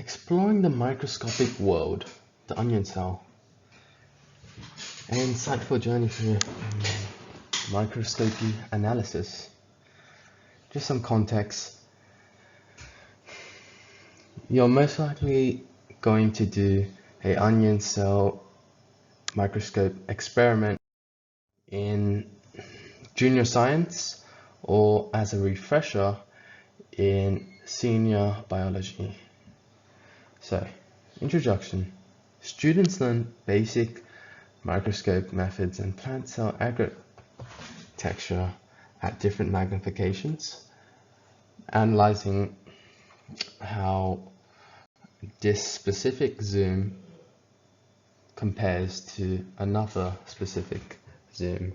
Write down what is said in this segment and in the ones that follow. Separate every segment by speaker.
Speaker 1: Exploring the microscopic world, the onion cell, an insightful journey through microscopy analysis. Just some context. You're most likely going to do an onion cell microscope experiment in junior science or as a refresher in senior biology. So, introduction. Students learn basic microscope methods and plant cell architecture at different magnifications, analyzing how this specific zoom compares to another specific zoom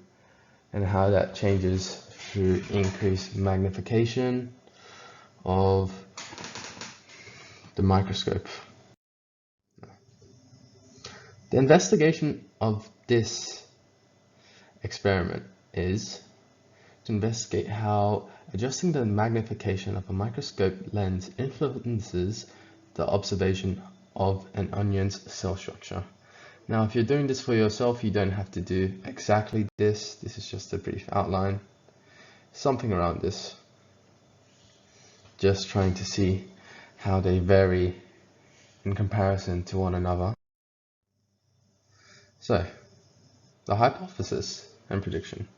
Speaker 1: and how that changes through increased magnification of the microscope. The investigation of this experiment is to investigate how adjusting the magnification of a microscope lens influences the observation of an onion's cell structure. Now, if you're doing this for yourself, you don't have to do exactly this. This is just a brief outline, something around this. Just trying to see how they vary in comparison to one another. So, the hypothesis and prediction.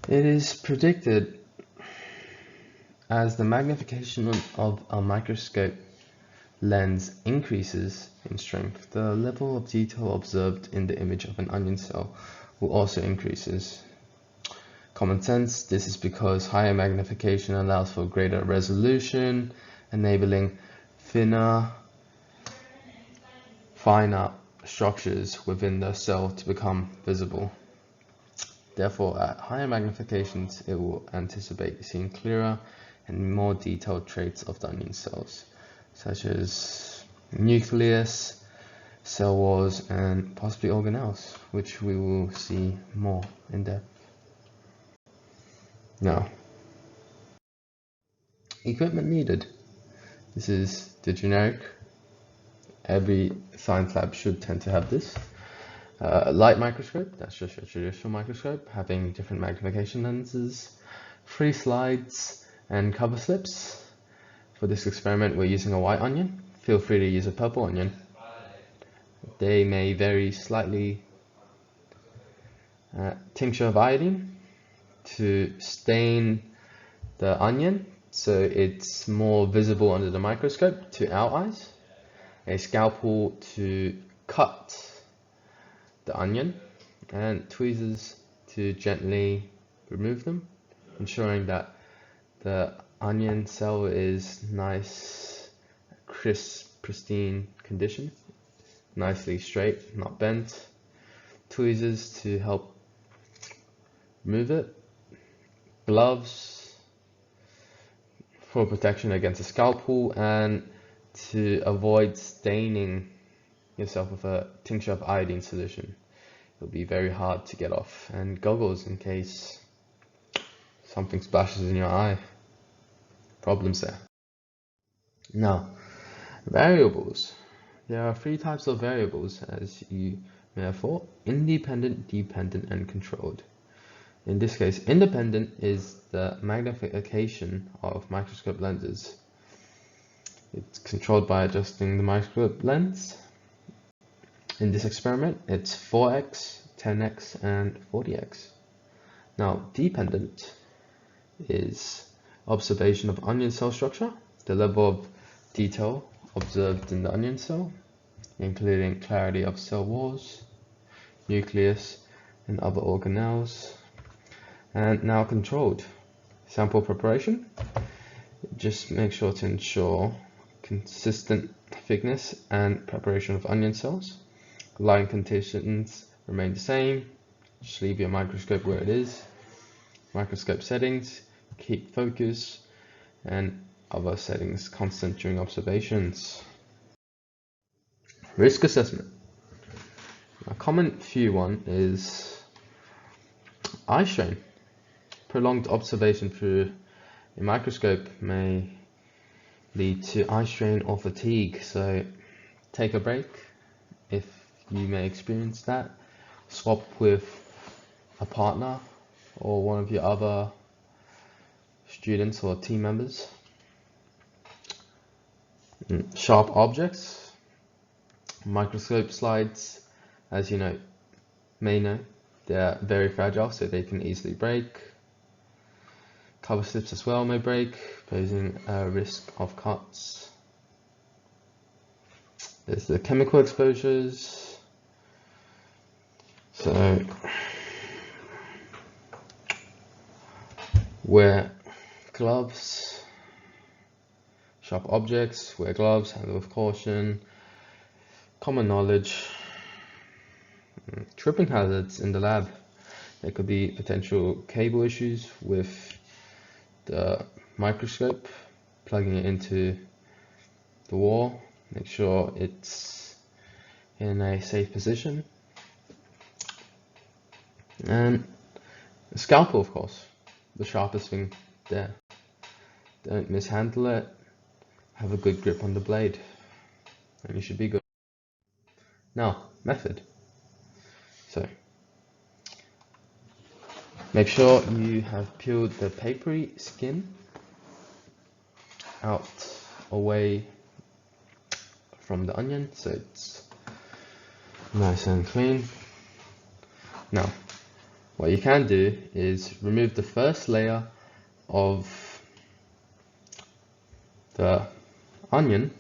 Speaker 1: It is predicted as the magnification of a microscope lens increases in strength, the level of detail observed in the image of an onion cell will also increases. Common sense, this is because higher magnification allows for greater resolution, enabling finer structures within the cell to become visible. Therefore, at higher magnifications, it will anticipate seeing clearer and more detailed traits of the onion cells, such as nucleus, cell walls, and possibly organelles, which we will see more in depth. Now, equipment needed. This is the generic. Every science lab should tend to have this. Light microscope, that's just a traditional microscope, having different magnification lenses, 3 slides, and cover slips. For this experiment, we're using a white onion. Feel free to use a purple onion. They may vary slightly. Tincture of iodine to stain the onion so it's more visible under the microscope to our eyes. A scalpel to cut the onion, and tweezers to gently remove them, ensuring that the onion cell is nice, crisp, pristine condition, nicely straight, not bent. Tweezers to help remove it. Gloves for protection against a scalpel and to avoid staining yourself with a tincture of iodine solution. It'll be very hard to get off. And goggles in case something splashes in your eye. Problems there. Now, variables. There are 3 types of variables, as you may have thought: independent, dependent, and controlled. In this case, independent is the magnification of microscope lenses. It's controlled by adjusting the microscope lens. In this experiment, it's 4x, 10x, and 40x. Now, dependent is observation of onion cell structure, the level of detail observed in the onion cell, including clarity of cell walls, nucleus, and other organelles. And now controlled, sample preparation. Just make sure to ensure consistent thickness and preparation of onion cells. Lighting conditions remain the same. Just leave your microscope where it is. Microscope settings, keep focus, and other settings constant during observations. Risk assessment. A common few one is eye strain. Prolonged observation through a microscope may lead to eye strain or fatigue. So take a break if you may experience that. Swap with a partner or one of your other students or team members. Sharp objects, microscope slides, as you may know, they're very fragile, so they can easily break. Cover slips as well may break, posing a risk of cuts. There's the chemical exposures. So wear gloves. Sharp objects, wear gloves, handle with caution. Common knowledge. Tripping hazards in the lab. There could be potential cable issues with the microscope, plugging it into the wall. Make sure it's in a safe position. And a scalpel, of course, the sharpest thing there. Don't mishandle it. Have a good grip on the blade, and you should be good. Now, method. So, make sure you have peeled the papery skin out away from the onion, so it's nice and clean. Now, what you can do is remove the first layer of the onion,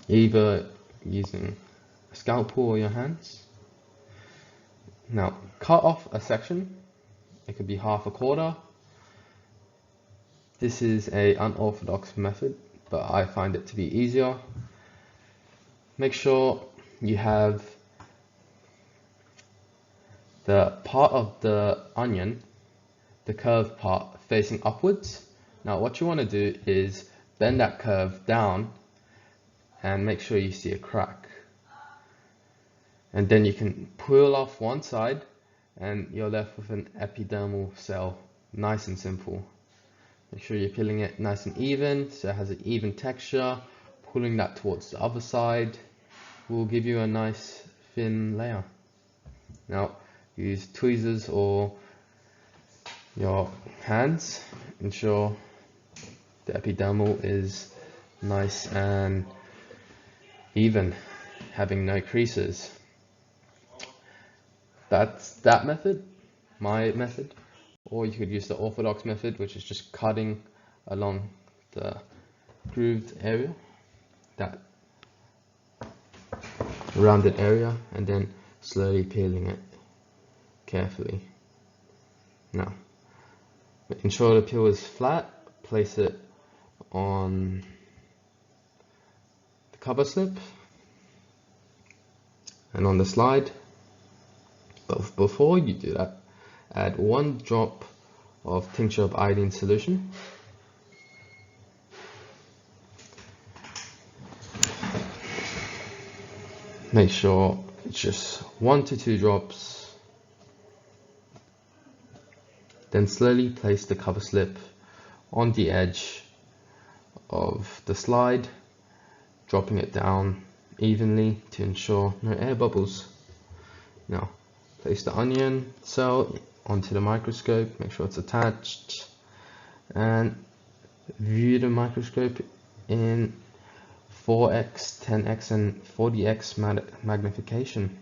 Speaker 1: either using a scalpel or your hands. Now, cut off a section. It could be half a quarter. This is an unorthodox method, but I find it to be easier. Make sure you have the part of the onion, the curved part, facing upwards. Now what you want to do is bend that curve down and make sure you see a crack. And then you can peel off one side and you're left with an epidermal cell. Nice and simple. Make sure you're peeling it nice and even, so it has an even texture. Pulling that towards the other side will give you a nice thin layer. Now use tweezers or your hands. Ensure the epidermal is nice and even, having no creases. That's that method, my method. Or you could use the orthodox method, which is just cutting along the grooved area, that rounded area, and then slowly peeling it carefully. Now, ensure the peel is flat. Place it on the cover slip and on the slide. But before you do that, add 1 drop of tincture of iodine solution. Make sure it's just 1 to 2 drops. Then slowly place the cover slip on the edge of the slide, dropping it down evenly to ensure no air bubbles. Now, place the onion cell onto the microscope, make sure it's attached, and view the microscope in 4x, 10x, and 40x magnification.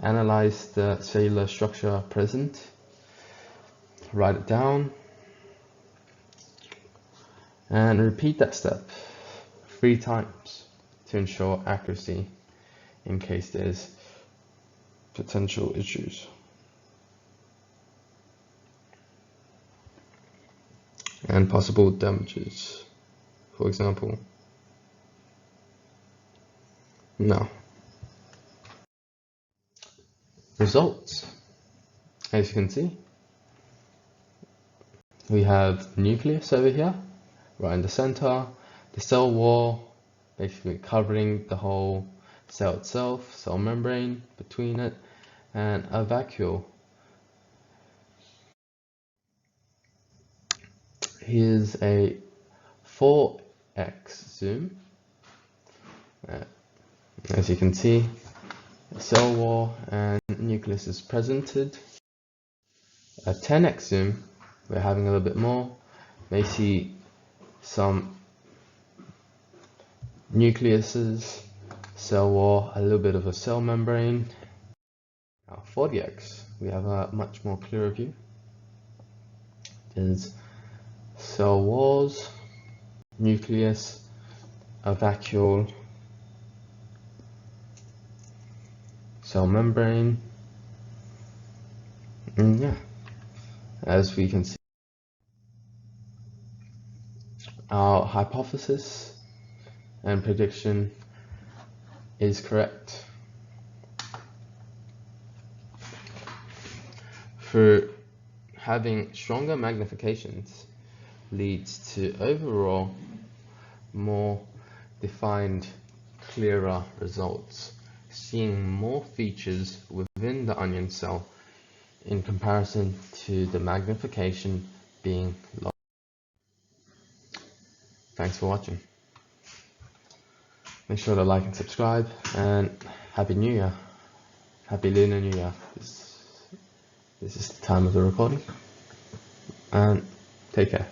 Speaker 1: Analyze the cellular structure present. Write it down. And repeat that step 3 times to ensure accuracy in case there's potential issues. And possible damages, for example. Now, results. As you can see, we have the nucleus over here, right in the center, the cell wall, basically covering the whole cell itself, cell membrane between it, and a vacuole. Here's a 4x zoom. As you can see, the cell wall and nucleus is presented. A 10x zoom, we're having a little bit more. May see some nucleuses, cell wall, a little bit of a cell membrane. Now 40x, we have a much more clearer view. There's cell walls, nucleus, a vacuole, cell membrane, and yeah, as we can see, our hypothesis and prediction is correct. For having stronger magnifications leads to overall more defined, clearer results, seeing more features within the onion cell in comparison to the magnification being low. Thanks for watching. Make sure to like and subscribe, and Happy New Year. Happy Lunar New Year. This is the time of the recording, and take care.